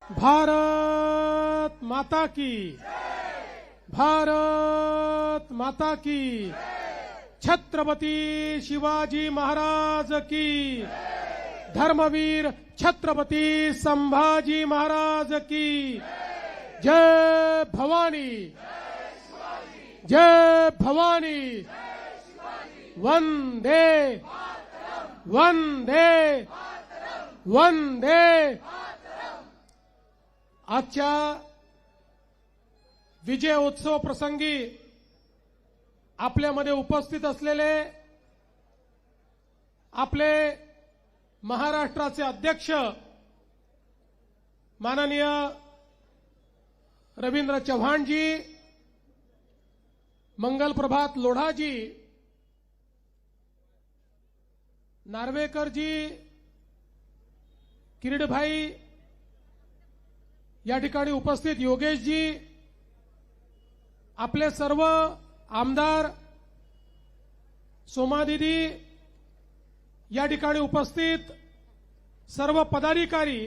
भारत माता की, भारत माता की, छत्रपती शिवाजी महाराज की, धर्मवीर छत्रपती संभाजी महाराज की, जय भवानी, जय भवानी, वंदे वंदे वंदे। आजच्या विजय उत्सव प्रसंगी आपल्यामध्ये उपस्थित असलेले आपले महाराष्ट्राचे अध्यक्ष माननीय रवींद्र चव्हाणजी, मंगल प्रभात लोढाजी, नार्वेकरजी, किरीटभाई, या ठिकाणी उपस्थित योगेशजी, आपले सर्व आमदार, सोमादीदी, या ठिकाणी उपस्थित सर्व पदाधिकारी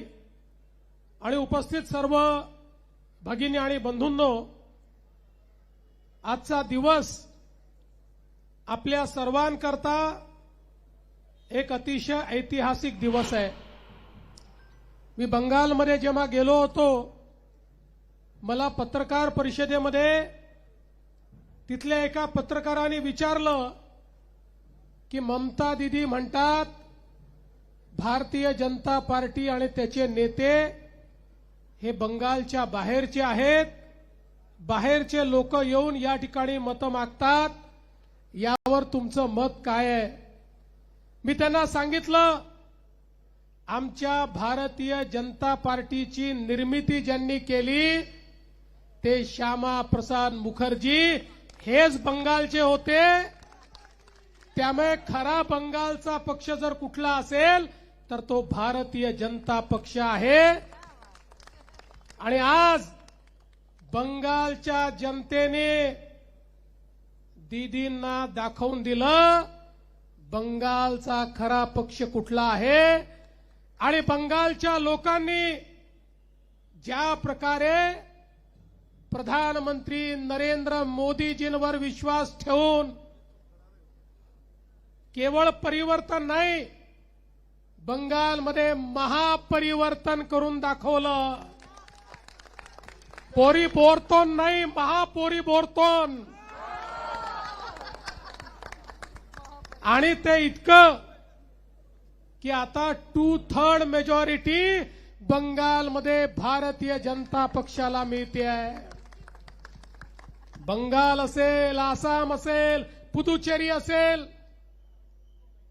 आणि उपस्थित सर्व भगिनी आणि बंधूंनो, आजचा दिवस आपल्या सर्वांकरता एक अतिशय ऐतिहासिक दिवस आहे। मी बंगालमध्ये जेव्हा गेलो होतो, मला पत्रकार परिषदेमध्ये तिथल्या एका पत्रकाराने विचारलं की ममता दीदी म्हणतात भारतीय जनता पार्टी आणि त्याचे नेते हे बंगालच्या बाहेरचे आहेत, बाहेरचे लोक येऊन या ठिकाणी मतं मागतात, यावर तुमचं मत काय आहे? मी त्यांना सांगितलं, आमच्या भारतीय जनता पार्टीची निर्मिती ज्यांनी केली ते श्यामा प्रसाद मुखर्जी हेच बंगालचे होते। त्यामुळे खरा बंगालचा पक्ष जर कुठला असेल तर तो भारतीय जनता पक्ष आहे। आणि आज बंगालच्या जनतेने दीदींना दाखवून दिलं बंगालचा खरा पक्ष कुठला आहे। आणि बंगालच्या लोकांनी ज्या प्रकारे प्रधानमंत्री नरेंद्र मोदीजींवर विश्वास ठेवून केवळ परिवर्तन नाही, बंगालमध्ये महापरिवर्तन करून दाखवलं। परिवर्तन नाही, महापरिवर्तन। आणि ते इतकं की आता 2/3 मेजॉरिटी बंगालमध्ये भारतीय जनता पक्षाला मिळते आहे। बंगाल असेल, आसाम असेल, पुदुचेरी असेल,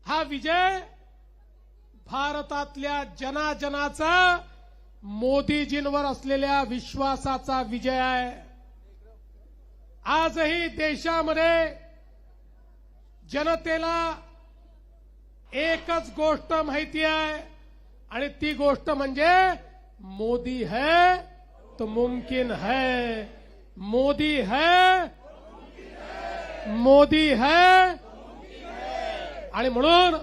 हा विजय भारतातल्या जनाजनाचा मोदीजींवर असलेल्या विश्वासाचा विजय आहे। आजही देशामध्ये जनतेला एकच गोष्ट माहिती आहे आणि ती गोष्ट म्हणजे मोदी है तो मुमकिन है, मोदी है, मोदी है। आणि म्हणून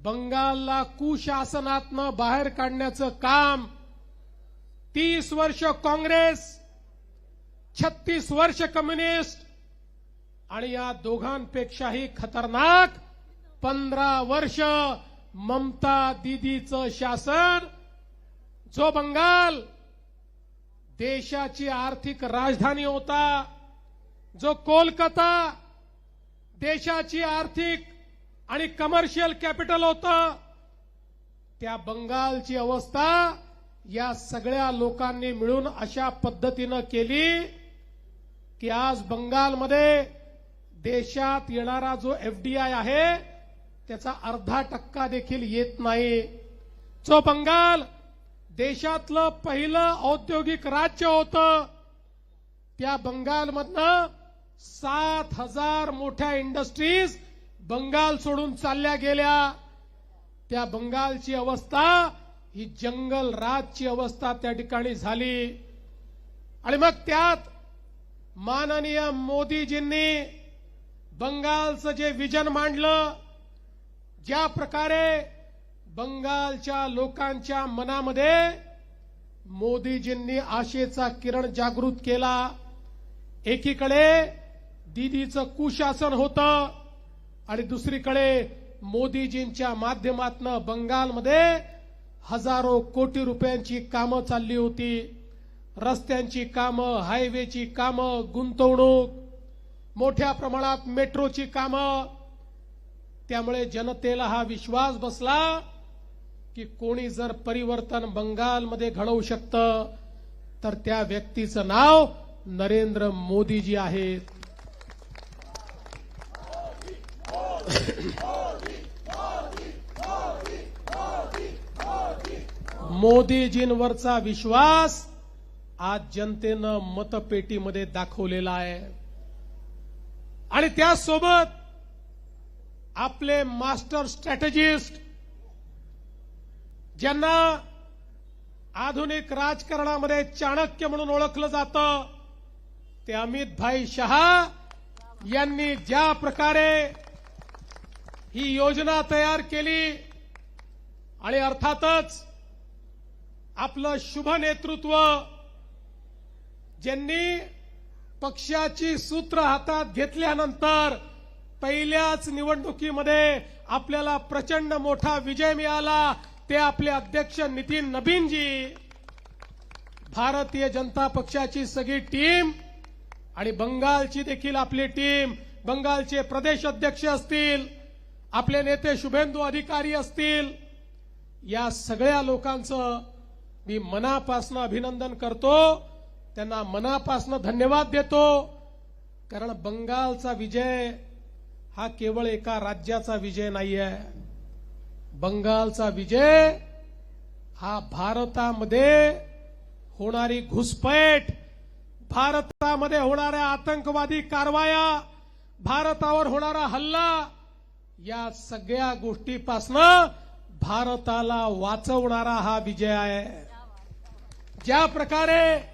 बंगालला कुशासनातनं बाहेर काढण्याचं काम 30 वर्ष काँग्रेस, 36 वर्ष कम्युनिस्ट आणि या दोघांपेक्षाही खतरनाक 15 वर्ष ममता दीदीचं शासन, जो बंगाल देशाची आर्थिक राजधानी होता, जो कोलकाता देशाची आर्थिक आणि कमर्शियल कॅपिटल होतं, त्या बंगालची अवस्था या सगळ्या लोकांनी मिळून अशा पद्धतीनं केली की आज बंगालमध्ये देशात येणारा जो एफडीआय आहे त्याचा 0.5% देखील येत नाही। जो बंगाल देशातलं पहिलं औद्योगिक राज्य होतं, त्या बंगालमधनं 7,000 मोठ्या इंडस्ट्रीज बंगाल सोडून चालल्या गेल्या। त्या बंगालची अवस्था ही जंगल राजची अवस्था त्या ठिकाणी झाली। आणि मग त्यात माननीय मोदीजींनी बंगालचं जे विजन मांडलं, ज्या प्रकारे बंगालच्या लोकांच्या मनामध्ये मोदीजींनी आशेचा किरण जागृत केला. एकीकडे दीदीचं कुशासन होतं आणि दुसरीकडे मोदीजींच्या माध्यमातून बंगालमध्ये हजारो कोटी रुपयांची कामं चालली होती. रस्त्यांची कामं, हायवेची कामं, गुंतवणूक, मोठ्या प्रमाणात मेट्रोची कामं. त्यामुळे जनतेला हा विश्वास बसला की कोणी जर परिवर्तन बंगालमध्ये घडवू शकतं तर त्या व्यक्तीचं नाव नरेंद्र मोदीजी आहेत. मोदीजींवरचा विश्वास आज जनतेनं मतपेटीमध्ये दाखवलेला आहे. आणि त्यासोबत आपले मास्टर स्ट्रॅटेजिस्ट, ज्यांना आधुनिक राजकारणामध्ये चाणक्य म्हणून ओळखलं जातं, ते अमित भाई शहा यांनी ज्या प्रकारे ही योजना तयार केली आणि अर्थातच आपलं शुभ नेतृत्व, ज्यांनी पक्षाची सूत्र हातात घेतल्यानंतर पहिल्याच निवडणुकीमध्ये आपल्याला प्रचंड मोठा विजय मिळाला, ते आपले अध्यक्ष नितीन नबीनजी, भारतीय जनता पक्षाची सगळी टीम आणि बंगालची देखील आपली टीम, बंगालचे प्रदेश अध्यक्ष असतील, आपले नेते शुभेंदू अधिकारी असतील, या सगळ्या लोकांचं मी मनापासून अभिनंदन करतो. त्यांना मनापासून धन्यवाद देतो. कारण बंगालचा विजय हा केवळ एका राज्याचा विजय नाहीये. बंगालचा विजय हा भारतामध्ये होणारी घुसपैठ, भारतामध्ये होणाऱ्या आतंकवादी कारवाया, भारतावर होणारा हल्ला, या सगळ्या गोष्टीपासून भारताला वाचवणारा हा विजय आहे. ज्या प्रकारे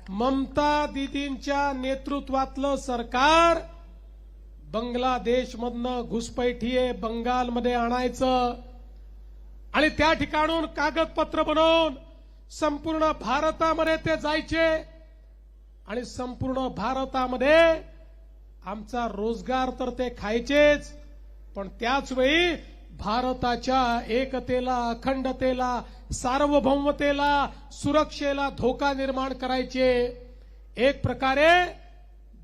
ममता दीदींच्या नेतृत्वातलं सरकार बांगलादेशमधनं घुसपैठीये बंगालमध्ये आणायचं आणि त्या ठिकाणून कागदपत्र बनवून संपूर्ण भारतामध्ये ते जायचे आणि संपूर्ण भारतामध्ये आमचा रोजगार तर ते खायचेच, पण त्याचवेळी भारताच्या एकतेला, अखंडतेला, सार्वभौमतेला, सुरक्षेला धोका निर्माण करायचे. एक प्रकारे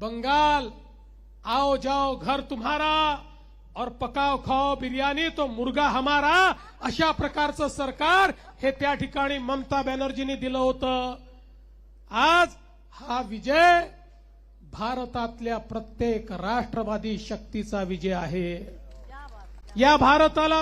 बंगाल आओ जाओ घर तुम्हारा और पकाओ खाओ बिर्याणी तो मुर्गा हमारा, अशा प्रकारचं सरकार हे त्या ठिकाणी ममता बॅनर्जींनी दिलं होतं. आज हा विजय भारतातल्या प्रत्येक राष्ट्रवादी शक्तीचा विजय आहे. या भारताला